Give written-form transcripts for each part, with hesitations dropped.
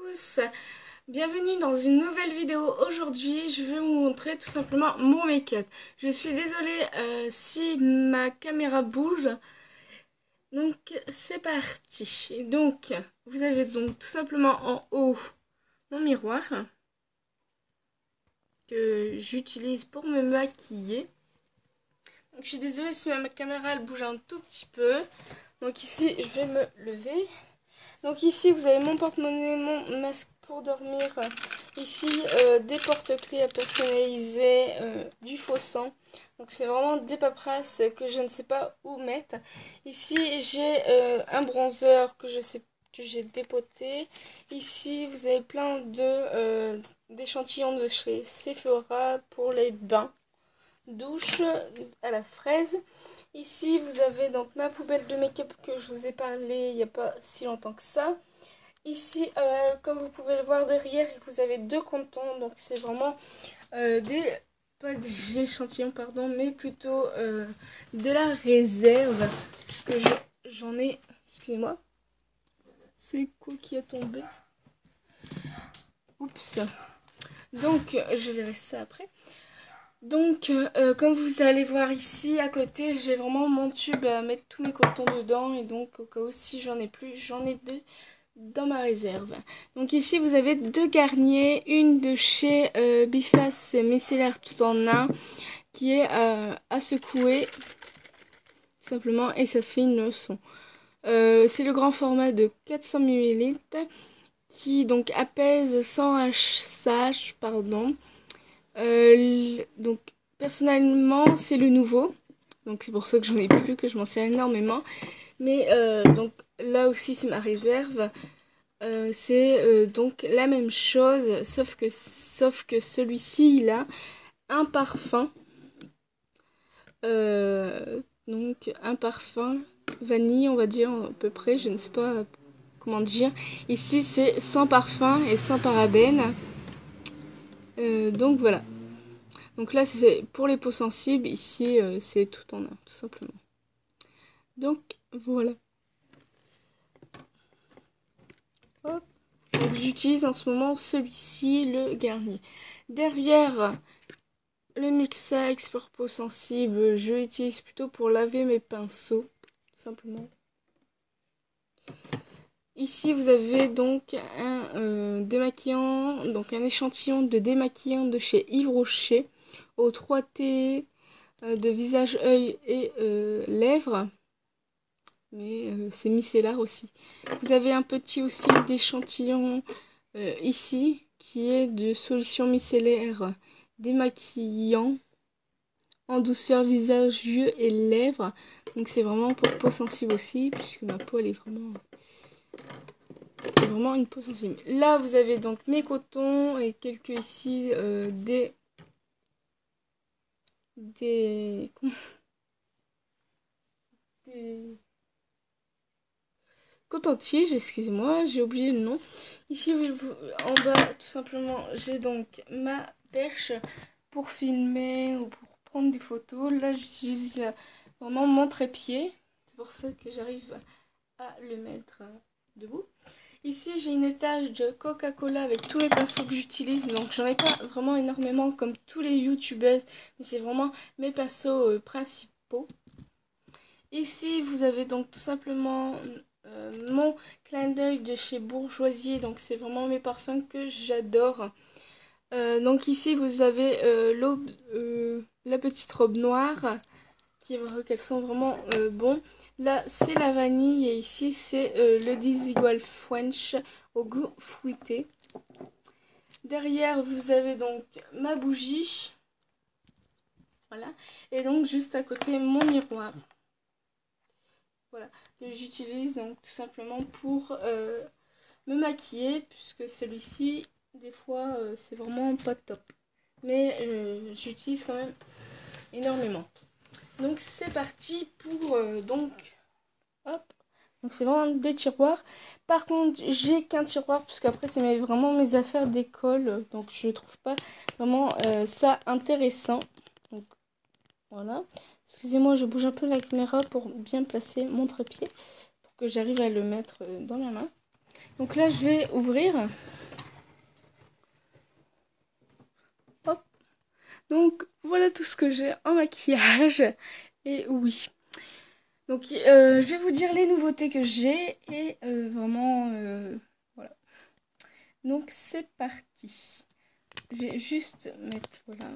tous, bienvenue dans une nouvelle vidéo. Aujourd'hui je vais vous montrer tout simplement mon make-up. Je suis désolée si ma caméra bouge. Donc c'est parti. Donc vous avez donc tout simplement en haut mon miroir que j'utilise pour me maquiller. Donc je suis désolée si ma caméra elle bouge un tout petit peu. Donc ici je vais me lever. Donc ici vous avez mon porte-monnaie, mon masque pour dormir, ici des porte-clés à personnaliser, du faux sang. Donc c'est vraiment des paperasses que je ne sais pas où mettre. Ici j'ai un bronzer que j'ai dépoté. Ici vous avez plein de d'échantillons de chez Sephora pour les bains douche à la fraise. Ici vous avez donc ma poubelle de make-up que je vous ai parlé il n'y a pas si longtemps que ça. Ici comme vous pouvez le voir derrière, vous avez deux cantons, donc c'est vraiment pas des échantillons pardon, mais plutôt de la réserve, puisque j'en ai, excusez-moi, c'est quoi qui a tombé, oups, donc je verrai ça après. Donc, comme vous allez voir ici à côté, j'ai vraiment mon tube à mettre tous mes cotons dedans. Et donc, au cas où si j'en ai plus, j'en ai deux dans ma réserve. Donc ici, vous avez deux Garnier, une de chez Biface Micellaire tout en un, qui est à secouer, tout simplement, et ça fait une leçon. C'est le grand format de 400 ml, qui donc apaise sans HSH, pardon. Donc personnellement c'est le nouveau, donc c'est pour ça que j'en ai plus, que je m'en sers énormément, mais donc là aussi c'est ma réserve. C'est donc la même chose, sauf que celui-ci il a un parfum, donc un parfum vanille on va dire à peu près, je ne sais pas comment dire. Ici c'est sans parfum et sans parabènes, donc voilà. Donc là, c'est pour les peaux sensibles. Ici, c'est tout en un, tout simplement. Donc, voilà. Hop. Donc, j'utilise en ce moment celui-ci, le Garnier. Derrière, le Mixa Expert Peau Sensible, je l'utilise plutôt pour laver mes pinceaux, tout simplement. Ici, vous avez donc un démaquillant, donc un échantillon de démaquillant de chez Yves Rocher au 3T de visage, œil et lèvres, mais c'est micellaire aussi. Vous avez un petit aussi d'échantillon ici qui est de solution micellaire démaquillant en douceur visage, yeux et lèvres. Donc c'est vraiment pour peau sensible aussi, puisque ma peau elle est vraiment... C'est vraiment une peau sensible. Là, vous avez donc mes cotons et quelques ici des coton-tige, excusez-moi, j'ai oublié le nom. Ici, en bas, tout simplement, j'ai donc ma perche pour filmer ou pour prendre des photos. Là, j'utilise vraiment mon trépied. C'est pour ça que j'arrive à le mettre debout. Ici, j'ai une tache de Coca-Cola avec tous les pinceaux que j'utilise. Donc, j'en ai pas vraiment énormément comme tous les youtubeuses, mais c'est vraiment mes pinceaux principaux. Ici, vous avez donc tout simplement mon clin d'œil de chez Bourjoisier. Donc, c'est vraiment mes parfums que j'adore. Donc, ici, vous avez la petite robe noire, qu'elles sont vraiment bons. Là, c'est la vanille et ici, c'est le Desigual French au goût fruité. Derrière, vous avez donc ma bougie. Voilà. Et donc, juste à côté, mon miroir. Voilà. Que j'utilise donc tout simplement pour me maquiller, puisque celui-ci, des fois, c'est vraiment pas top. Mais j'utilise quand même énormément. Donc, c'est parti pour donc... Hop. Donc c'est vraiment des tiroirs. Par contre, j'ai qu'un tiroir, parce qu'après c'est vraiment mes affaires d'école. Donc je trouve pas vraiment ça intéressant. Donc voilà. Excusez-moi, je bouge un peu la caméra pour bien placer mon trépied, pour que j'arrive à le mettre dans la main. Donc là, je vais ouvrir. Donc voilà tout ce que j'ai en maquillage. Et oui. Donc je vais vous dire les nouveautés que j'ai et vraiment voilà. Donc c'est parti. Je vais juste mettre voilà.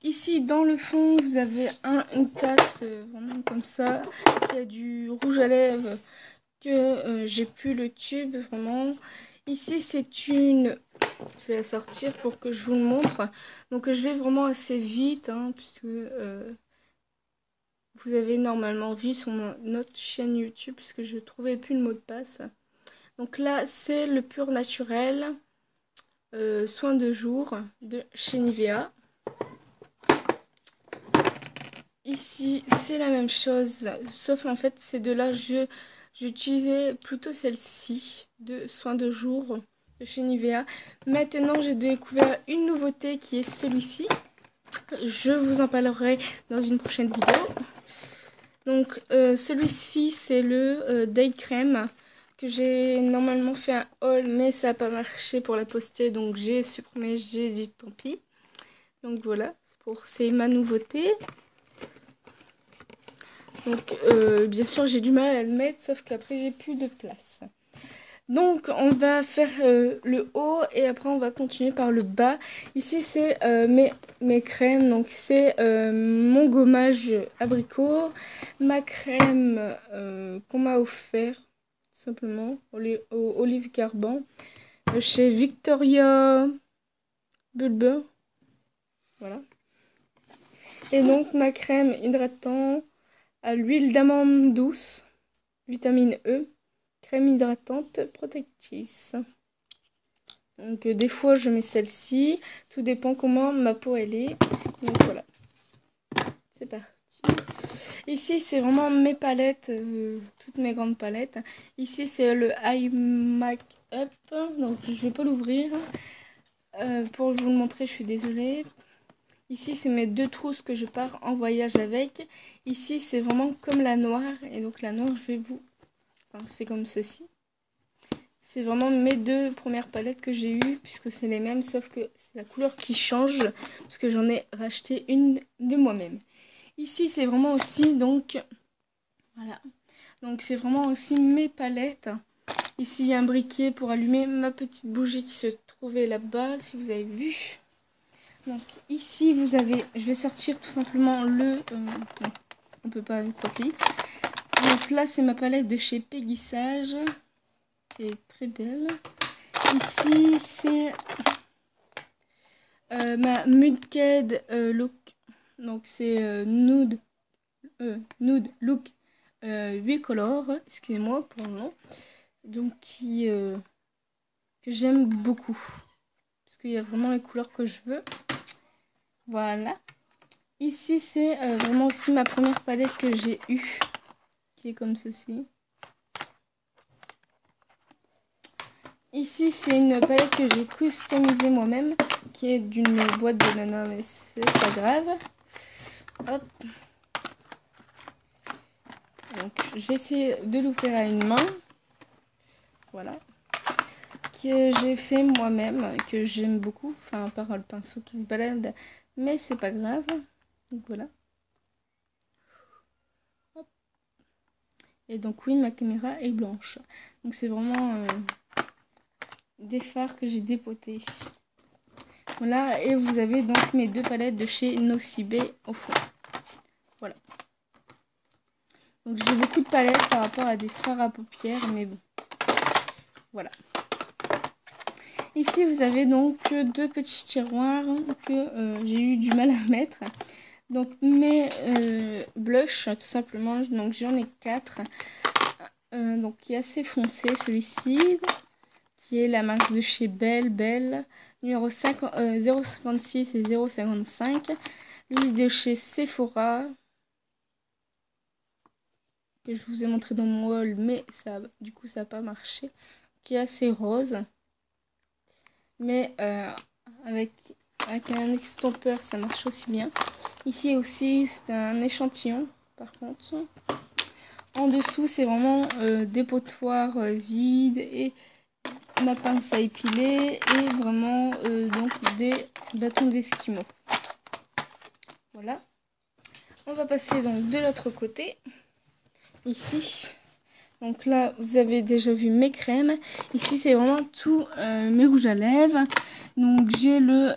Ici dans le fond vous avez une tasse vraiment comme ça qui a du rouge à lèvres que j'ai pu le tube vraiment. Ici c'est une, je vais la sortir pour que je vous le montre. Donc je vais vraiment assez vite hein, puisque vous avez normalement vu sur notre chaîne YouTube puisque je ne trouvais plus le mot de passe. Donc là c'est le pur naturel soin de jour de chez Nivea. Ici c'est la même chose sauf en fait ces deux là j'utilisais plutôt celle-ci de soin de jour de chez Nivea. Maintenant j'ai découvert une nouveauté qui est celui-ci. Je vous en parlerai dans une prochaine vidéo. Donc celui-ci c'est le Day Crème que j'ai normalement fait un haul mais ça n'a pas marché pour la poster donc j'ai supprimé, j'ai dit tant pis. Donc voilà, c'est ma nouveauté. Donc bien sûr j'ai du mal à le mettre sauf qu'après j'ai plus de place. Donc on va faire le haut et après on va continuer par le bas. Ici c'est mes crèmes, donc c'est mon gommage abricot, ma crème qu'on m'a offert tout simplement, olive carbone, chez Victoria Bulber, voilà. Et donc ma crème hydratant à l'huile d'amande douce, vitamine E. Crème hydratante protectrice. Donc des fois je mets celle-ci. Tout dépend comment ma peau elle est. Donc voilà. C'est parti. Ici c'est vraiment mes palettes. Toutes mes grandes palettes. Ici c'est le Eye Make Up. Donc je vais pas l'ouvrir. Pour vous le montrer je suis désolée. Ici c'est mes deux trousses que je pars en voyage avec. Ici c'est vraiment comme la noire. Et donc la noire je vais vous... Enfin, c'est comme ceci. C'est vraiment mes deux premières palettes que j'ai eues, puisque c'est les mêmes, sauf que c'est la couleur qui change, parce que j'en ai racheté une de moi-même. Ici, c'est vraiment aussi, donc, voilà. Donc, c'est vraiment aussi mes palettes. Ici, il y a un briquet pour allumer ma petite bougie qui se trouvait là-bas, si vous avez vu. Donc, ici, vous avez, je vais sortir tout simplement le... non, on peut pas, tant pis. Donc là, c'est ma palette de chez Peggy Sage, qui est très belle. Ici, c'est ma Mudked Look. Donc, c'est Nude Look 8 colors. Excusez-moi pour le nom. Donc, que j'aime beaucoup. Parce qu'il y a vraiment les couleurs que je veux. Voilà. Ici, c'est vraiment aussi ma première palette que j'ai eue. Qui est comme ceci. Ici, c'est une palette que j'ai customisée moi-même, qui est d'une boîte de Nana, mais c'est pas grave. Hop. Donc, je vais essayer de l'ouvrir à une main. Voilà. Que j'ai fait moi-même, que j'aime beaucoup. Enfin, à part le pinceau qui se balade, mais c'est pas grave. Donc, voilà. Hop. Et donc, oui, ma caméra est blanche. Donc, c'est vraiment... des fards que j'ai dépotés. Voilà, et vous avez donc mes deux palettes de chez Nocibé au fond. Voilà. Donc j'ai beaucoup de palettes par rapport à des fards à paupières, mais bon. Voilà. Ici vous avez donc deux petits tiroirs que j'ai eu du mal à mettre. Donc mes blushs tout simplement, donc j'en ai 4. Donc qui est assez foncé celui-ci. Qui est la marque de chez Belle, numéro 0,56 et 0,55. Lui de chez Sephora, que je vous ai montré dans mon haul, mais ça, du coup ça n'a pas marché. Qui est assez rose. Mais avec un extincteur ça marche aussi bien. Ici aussi c'est un échantillon par contre. En dessous c'est vraiment dépotoir vide et ma pince à épiler et vraiment donc des bâtons d'esquimaux. Voilà. On va passer donc de l'autre côté. Ici. Donc là, vous avez déjà vu mes crèmes. Ici, c'est vraiment tout mes rouges à lèvres. Donc j'ai le...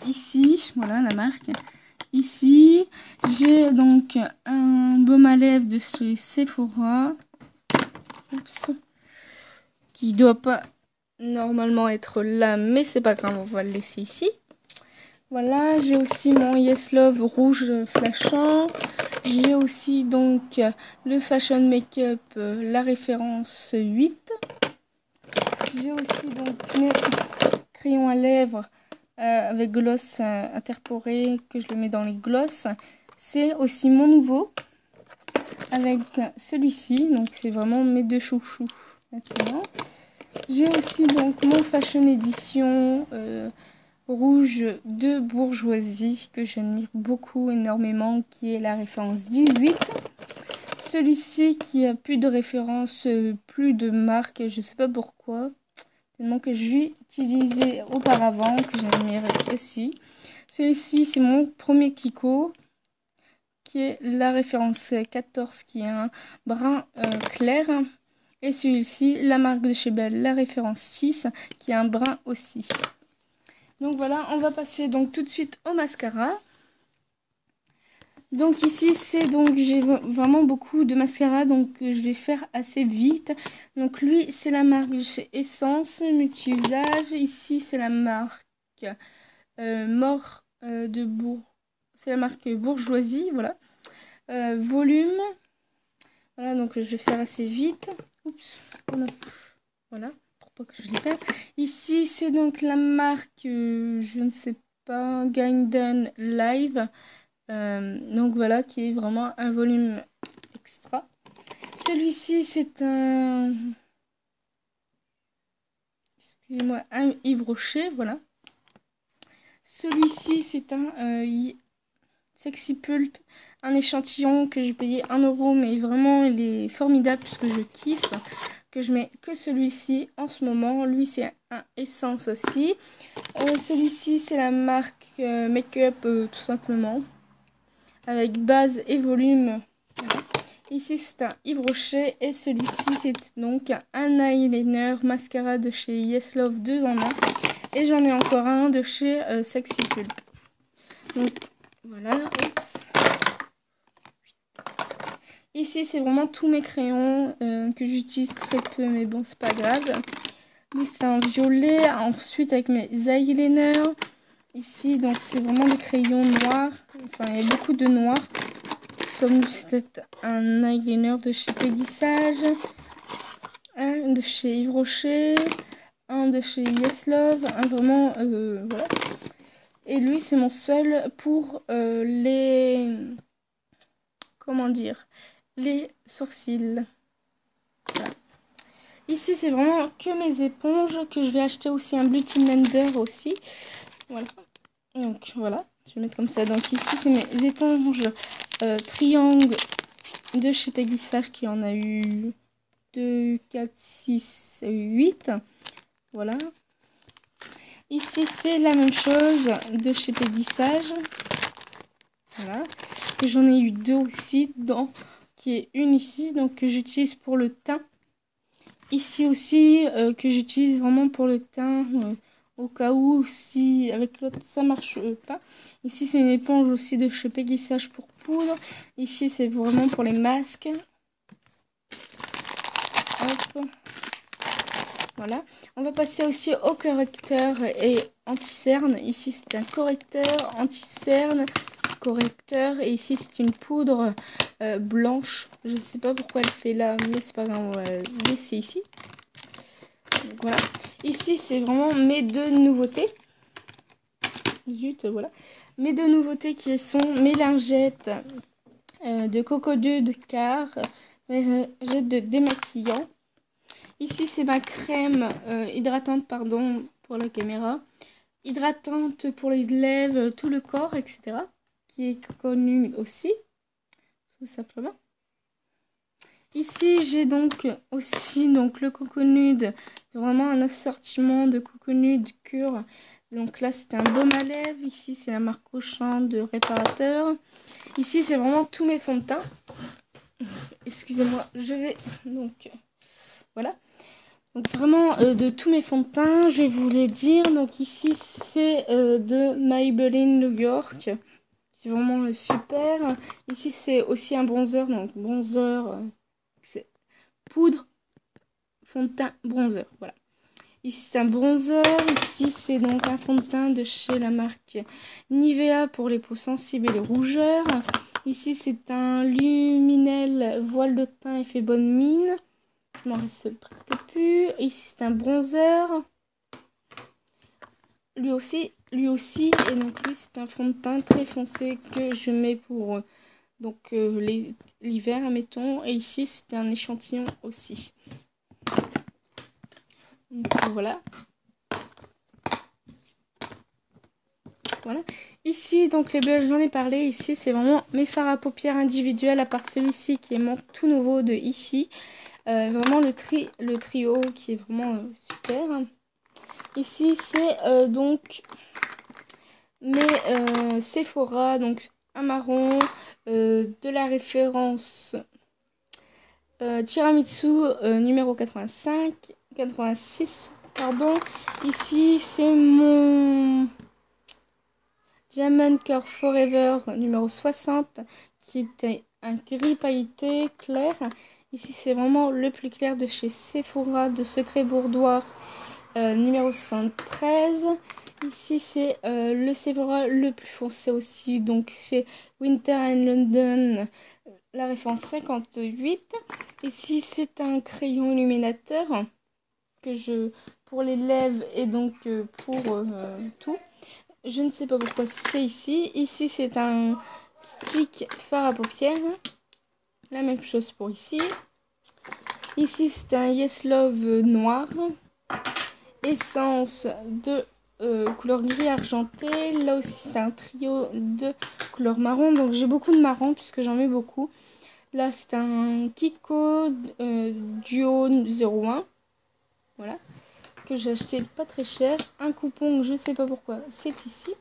ici, voilà la marque. Ici, j'ai donc un baume à lèvres de chez Sephora. Oups. Qui doit pas normalement être là, mais c'est pas grave, on va le laisser ici. Voilà, j'ai aussi mon Yes Love rouge flashant. J'ai aussi donc le Fashion Makeup, la référence 8. J'ai aussi donc mes crayons à lèvres avec gloss interporé que je le mets dans les gloss. C'est aussi mon nouveau avec celui-ci. Donc c'est vraiment mes deux chouchous maintenant. J'ai aussi donc mon Fashion Edition rouge de Bourjoisie que j'admire beaucoup énormément, qui est la référence 18. Celui-ci qui a plus de référence, plus de marque, je sais pas pourquoi, tellement que j'ai utilisé auparavant, que j'admire aussi. Celui-ci c'est mon premier Kiko, qui est la référence 14, qui est un brun clair. Et celui-ci, la marque de chez Belle, la référence 6, qui est un brun aussi. Donc voilà, on va passer donc tout de suite au mascara. Donc ici, c'est donc j'ai vraiment beaucoup de mascara, donc je vais faire assez vite. Donc lui, c'est la marque de chez Essence Multi-Usage. Ici, c'est la marque Mort de Bourg. C'est la marque Bourgeoisie, voilà. Volume. Voilà, donc je vais faire assez vite. Oups, voilà, pour pas que je les perde. Ici, c'est donc la marque, je ne sais pas, Gaiden Live. Donc voilà, qui est vraiment un volume extra. Celui-ci, c'est un... Excusez-moi, un Yves Rocher, voilà. Celui-ci, c'est un Sexy Pulp, un échantillon que j'ai payé 1 €, mais vraiment il est formidable puisque je kiffe, que je mets que celui-ci en ce moment. Lui c'est un essence aussi. Celui-ci c'est la marque Make-up tout simplement, avec base et volume. Voilà. Ici c'est un Yves Rocher et celui-ci c'est donc un eyeliner mascara de chez Yes Love 2 en 1. Et j'en ai encore un de chez Sexy Pulp. Donc voilà, oups. Ici, c'est vraiment tous mes crayons que j'utilise très peu, mais bon, c'est pas grave. Lui, c'est un violet. Ensuite, avec mes eyeliners. Ici, donc, c'est vraiment des crayons noirs. Enfin, il y a beaucoup de noir. Comme c'était un eyeliner de chez Peggy Sage. Un de chez Yves Rocher. Un de chez Yes Love. Un vraiment, voilà. Et lui, c'est mon seul pour les... Comment dire, les sourcils. Voilà. Ici, c'est vraiment que mes éponges, que je vais acheter aussi un Beauty Blender aussi. Voilà. Donc, voilà. Je vais mettre comme ça. Donc, ici, c'est mes éponges triangle de chez Peggy Sage, qui en a eu 2, 4, 6, 8. Voilà. Ici, c'est la même chose de chez Peggy Sage. Voilà. J'en ai eu 2 aussi, qui est une ici, donc que j'utilise pour le teint. Ici aussi, que j'utilise vraiment pour le teint, au cas où, si avec l'autre ça marche pas. Ici, c'est une éponge aussi de chez Peggy Sage pour poudre. Ici, c'est vraiment pour les masques. Hop. Voilà. On va passer aussi au correcteur et anti-cerne. Ici, c'est un correcteur, anti-cerne, correcteur. Et ici, c'est une poudre blanche. Je ne sais pas pourquoi elle fait là, mais c'est pas grave, on va la laisser ici. Donc, voilà. Ici, c'est vraiment mes 2 nouveautés. Zut, voilà. Mes 2 nouveautés qui sont mes lingettes de Coco 2 de Car, mes lingettes de démaquillant. Ici, c'est ma crème hydratante, pardon, pour la caméra. Hydratante pour les lèvres, tout le corps, etc. Qui est connue aussi, tout simplement. Ici, j'ai donc aussi donc, le Coconude. Vraiment un assortiment de Coconude cure. Donc là, c'est un baume à lèvres. Ici, c'est la marque Auchan de réparateur. Ici, c'est vraiment tous mes fonds de teint. Excusez-moi, je vais... Donc, voilà. Donc vraiment, de tous mes fonds de teint, je vais vous le dire. Donc ici, c'est de Maybelline New York. C'est vraiment super. Ici, c'est aussi un bronzer. Donc, bronzer, c'est poudre, fond de teint, bronzer. Voilà. Ici, c'est un bronzer. Ici, c'est donc un fond de teint de chez la marque Nivea pour les peaux sensibles et les rougeurs. Ici, c'est un luminel voile de teint effet bonne mine. Il m'en reste presque plus. Ici, c'est un bronzer. Lui aussi. Et donc, lui, c'est un fond de teint très foncé que je mets pour l'hiver, mettons. Et ici, c'est un échantillon aussi. Donc, voilà. Voilà. Ici, donc les blushs, j'en ai parlé. Ici, c'est vraiment mes fards à paupières individuels, à part celui-ci qui est mon tout nouveau de ici. Vraiment le trio qui est vraiment super. Ici, c'est donc mes Sephora, donc un marron, de la référence Tiramisu numéro 86, pardon. Ici, c'est mon Diamond Curve Forever numéro 60 qui était un gris pailleté clair. Ici, c'est vraiment le plus clair de chez Sephora de Secret Bourdoir numéro 73. Ici, c'est le Sephora le plus foncé aussi, donc chez Winter and London, la référence 58. Ici, c'est un crayon illuminateur que pour les lèvres et donc pour tout. Je ne sais pas pourquoi c'est ici. Ici, c'est un stick fard à paupières. La même chose pour ici. Ici, c'est un Yes Love noir. Essence de couleur gris argenté. Là aussi, c'est un trio de couleur marron. Donc, j'ai beaucoup de marron puisque j'en mets beaucoup. Là, c'est un Kiko Duo 01. Voilà. Que j'ai acheté pas très cher. Un coupon, je sais pas pourquoi, c'est ici.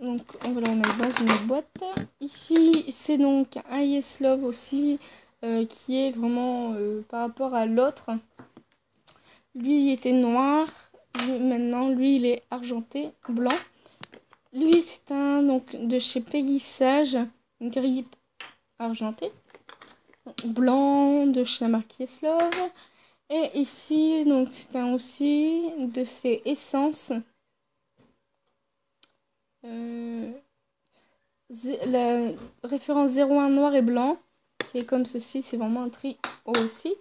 Donc on va le remettre dans une boîte. Ici c'est donc un Yes Love aussi qui est vraiment par rapport à l'autre. Lui il était noir, maintenant lui il est argenté, blanc. Lui c'est un donc de chez Peggy Sage, gris argenté. Blanc de chez la marque Yes Love. Et ici donc c'est un aussi de ces essences. La référence 01 noir et blanc qui est comme ceci, c'est vraiment un trio aussi.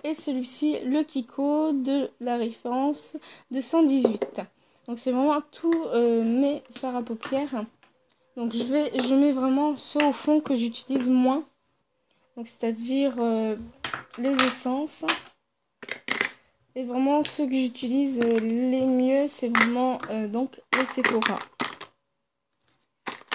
Et celui-ci, le Kiko de la référence 218. Donc c'est vraiment tous mes fards à paupières. Donc je mets vraiment ceux au fond que j'utilise moins. Donc c'est-à-dire les essences. Et vraiment ceux que j'utilise les mieux, c'est vraiment donc les Sephora.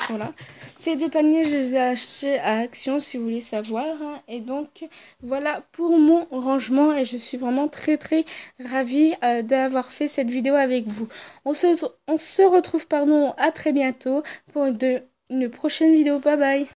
Voilà. Ces deux paniers, je les ai achetés à Action si vous voulez savoir. Et donc, voilà pour mon rangement. Et je suis vraiment très très ravie d'avoir fait cette vidéo avec vous. On se retrouve à très bientôt pour une prochaine vidéo. Bye bye.